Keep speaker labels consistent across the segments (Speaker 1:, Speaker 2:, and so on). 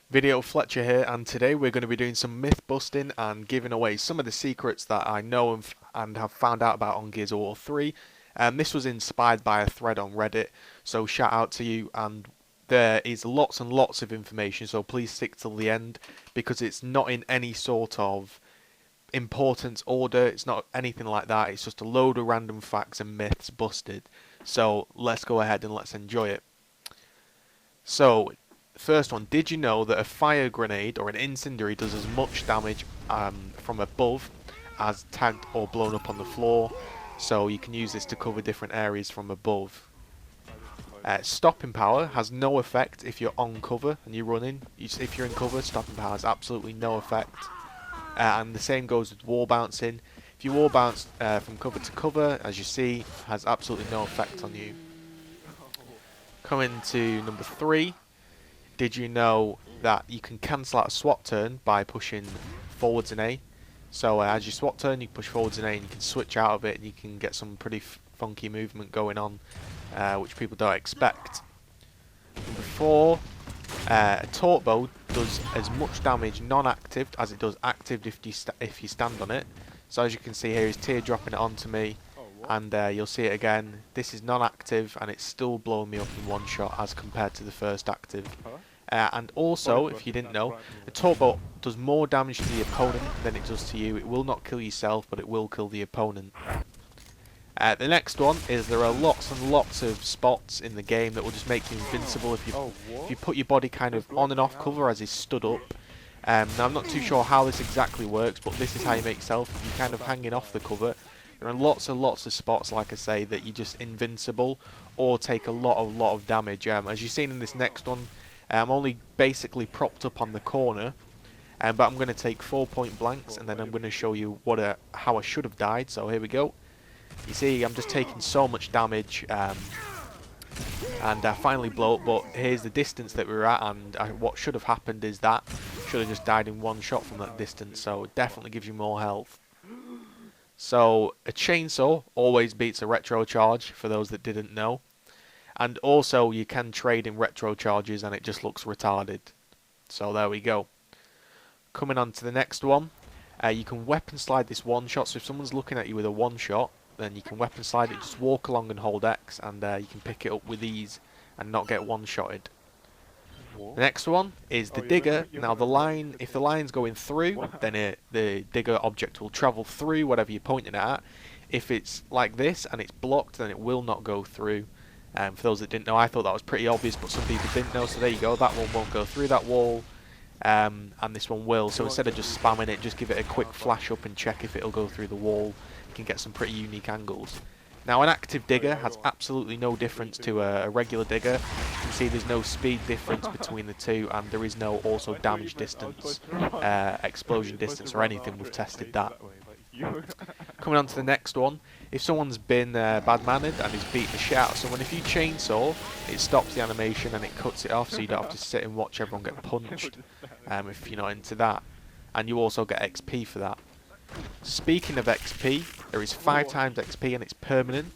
Speaker 1: Video Fletcher here, and today we're going to be doing some myth busting and giving away some of the secrets that I know and have found out about on Gears of War 3. This was inspired by a thread on Reddit, so shout out to you, and there is lots and lots of information, so please stick till the end because it's not in any sort of importance order, it's not anything like that, it's just a load of random facts and myths busted. So let's go ahead and let's enjoy it. So, first one, did you know that a fire grenade or an incendiary does as much damage from above as tagged or blown up on the floor? So you can use this to cover different areas from above. Stopping power has no effect if you're on cover and you're running. If you're in cover, stopping power has absolutely no effect. And the same goes with wall bouncing. If you wall bounce from cover to cover, as you see, has absolutely no effect on you. Coming to number 3. Did you know that you can cancel out a swap turn by pushing forwards and A? So as you swap turn, you push forwards and A, and you can switch out of it, and you can get some pretty funky movement going on, which people don't expect. Number 4, a Torpor does as much damage non-active as it does active if you stand on it. So as you can see here, he's teardropping it onto me, and you'll see it again. This is non-active, and it's still blowing me up in one shot as compared to the first active. And also, if you didn't know, the Torpor does more damage to the opponent than it does to you. It will not kill yourself, but it will kill the opponent. The next one is there are lots and lots of spots in the game that will just make you invincible if you put your body kind of on and off cover as he's stood up. Now I'm not too sure how this exactly works, but this is how you make yourself. If you're kind of hanging off the cover, there are lots and lots of spots, like I say, that you're just invincible or take a lot of damage. As you've seen in this next one, I'm only basically propped up on the corner, but I'm going to take 4 point blanks, and then I'm going to show you how I should have died. So here we go. You see, I'm just taking so much damage, and I finally blow up, but here's the distance that we were at, and what should have happened is that should have just died in one shot from that distance, so it definitely gives you more health. So a chainsaw always beats a retro charge, for those that didn't know. And also you can trade in retro charges and it just looks retarded. So there we go. Coming on to the next one. You can weapon slide this one shot. So if someone's looking at you with a one shot, then you can weapon slide it. Just walk along and hold X, and you can pick it up with ease and not get one shotted. The next one is the digger. Now if the line's going through, then the digger object will travel through whatever you're pointing at. If it's like this and it's blocked, then it will not go through. For those that didn't know, I thought that was pretty obvious, but some people didn't know, so there you go. That one won't go through that wall, and this one will. So instead of just spamming it, just give it a quick flash up and check if it'll go through the wall. You can get some pretty unique angles. Now an active digger has absolutely no difference to a regular digger. You can see there's no speed difference between the two, and there is no also damage distance, explosion distance or anything. We've tested that. Coming on to the next one, if someone's been bad-mannered and he's beaten the shit out of someone, if you chainsaw, it stops the animation and it cuts it off, so you don't have to sit and watch everyone get punched if you're not into that. And you also get XP for that. Speaking of XP, there is 5 times XP and it's permanent.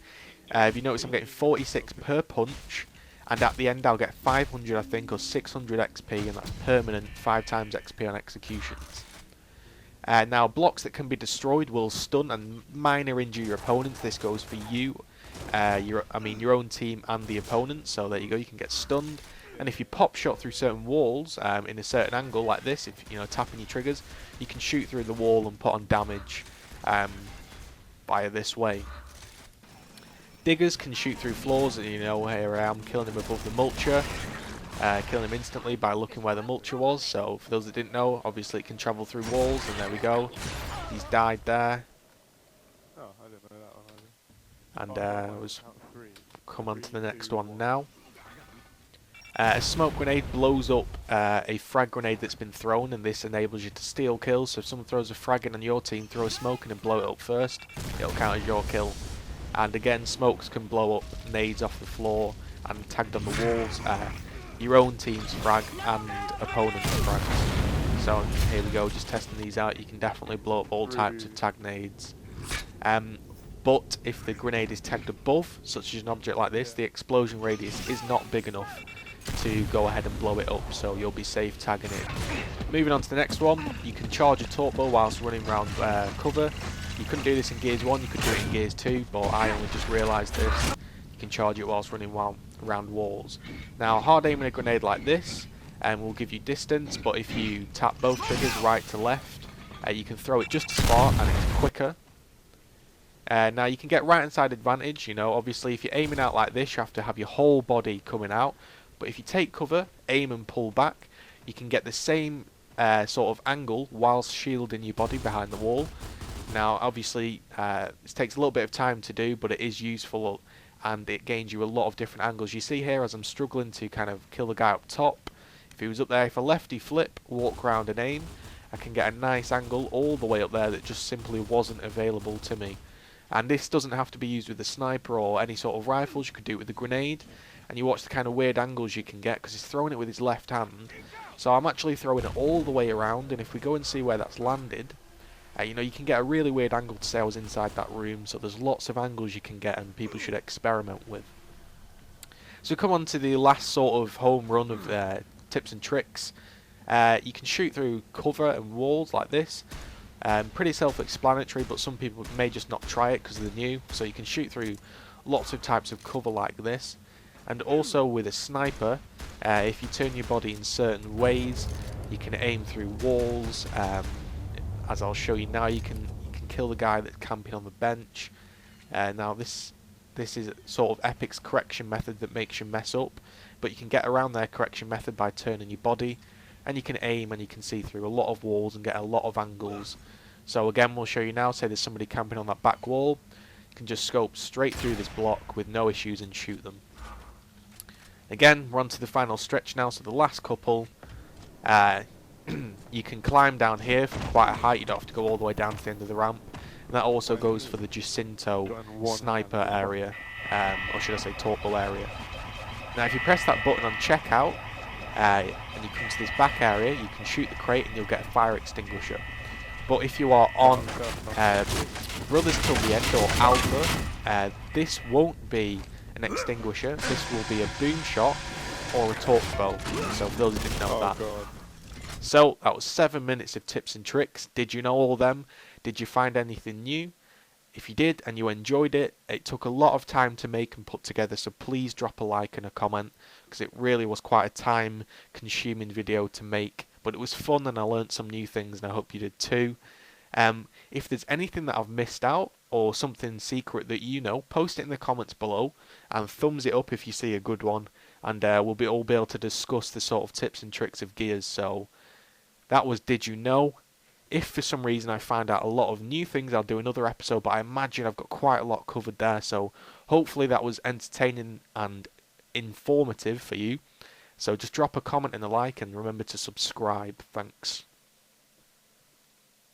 Speaker 1: If you notice, I'm getting 46 per punch, and at the end I'll get 500 I think, or 600 XP, and that's permanent, 5 times XP on executions. Now blocks that can be destroyed will stun and minor injure your opponents. This goes for you, your own team and the opponent. So there you go, you can get stunned. And if you pop shot through certain walls in a certain angle like this, if tapping your triggers, you can shoot through the wall and put on damage via this way. Diggers can shoot through floors. Here I am killing him above the mulcher. Killing him instantly by looking where the mulcher was. So for those that didn't know, obviously it can travel through walls, and there we go. He's died there.
Speaker 2: Oh, I didn't know that one either.
Speaker 1: And come on to the next one now. A smoke grenade blows up a frag grenade that's been thrown, and this enables you to steal kills. So if someone throws a frag in on your team, throw a smoke in and blow it up first, it'll count as your kill. And again, smokes can blow up nades off the floor and tagged on the walls. Your own team's frag and opponent's frags. So here we go, just testing these out. You can definitely blow up all types of tag nades. But if the grenade is tagged above, such as an object like this, the explosion radius is not big enough to go ahead and blow it up, so you'll be safe tagging it. Moving on to the next one, you can charge a Torpor whilst running around cover. You couldn't do this in Gears 1, you could do it in Gears 2, but I only just realised this. You can charge it whilst running around walls. Now, hard aiming a grenade like this will give you distance, but if you tap both triggers right to left, you can throw it just as far and it's quicker. Now you can get right hand side advantage, you know, obviously if you're aiming out like this you have to have your whole body coming out, but if you take cover, aim and pull back, you can get the same sort of angle whilst shielding your body behind the wall. Now obviously this takes a little bit of time to do, but it is useful and it gains you a lot of different angles. You see here as I'm struggling to kind of kill the guy up top, if he was up there, if I lefty flip, walk around and aim, I can get a nice angle all the way up there that just simply wasn't available to me. And this doesn't have to be used with a sniper or any sort of rifles, you could do it with a grenade. And you watch the kind of weird angles you can get because he's throwing it with his left hand. So I'm actually throwing it all the way around, and if we go and see where that's landed, you know, you can get a really weird angle to say I was inside that room. So there's lots of angles you can get and people should experiment with. So come on to the last sort of home run of tips and tricks. You can shoot through cover and walls like this. Pretty self-explanatory, but some people may just not try it because they're new. So you can shoot through lots of types of cover like this, and also with a sniper, if you turn your body in certain ways, you can aim through walls. As I'll show you now, you can kill the guy that's camping on the bench. Now this is sort of Epic's correction method that makes you mess up, but you can get around their correction method by turning your body. And you can aim and you can see through a lot of walls and get a lot of angles. So again, we'll show you now, say there's somebody camping on that back wall, you can just scope straight through this block with no issues and shoot them. Again, we're on to the final stretch now, so the last couple, you can climb down here from quite a height, you don't have to go all the way down to the end of the ramp. And that also goes for the GGZII sniper area, or should I say Torpor area. Now if you press that button on checkout, and you come to this back area, you can shoot the crate and you'll get a fire extinguisher. But if you are on Brothers Till the End or Alpha, this won't be an extinguisher, this will be a boom shot or a torch bow. So for those who didn't know that.
Speaker 2: God.
Speaker 1: So that was 7 minutes of tips and tricks. Did you know all of them? Did you find anything new? If you did and you enjoyed it, it took a lot of time to make and put together, so please drop a like and a comment, because it really was quite a time consuming video to make, but it was fun and I learnt some new things and I hope you did too. If there's anything that I've missed out or something secret that you know, post it in the comments below and thumbs it up if you see a good one, and we'll all be able to discuss the sort of tips and tricks of Gears. So that was Did You Know? If for some reason I find out a lot of new things, I'll do another episode, but I imagine I've got quite a lot covered there, so hopefully that was entertaining and informative for you. So just drop a comment and a like, and remember to subscribe. Thanks.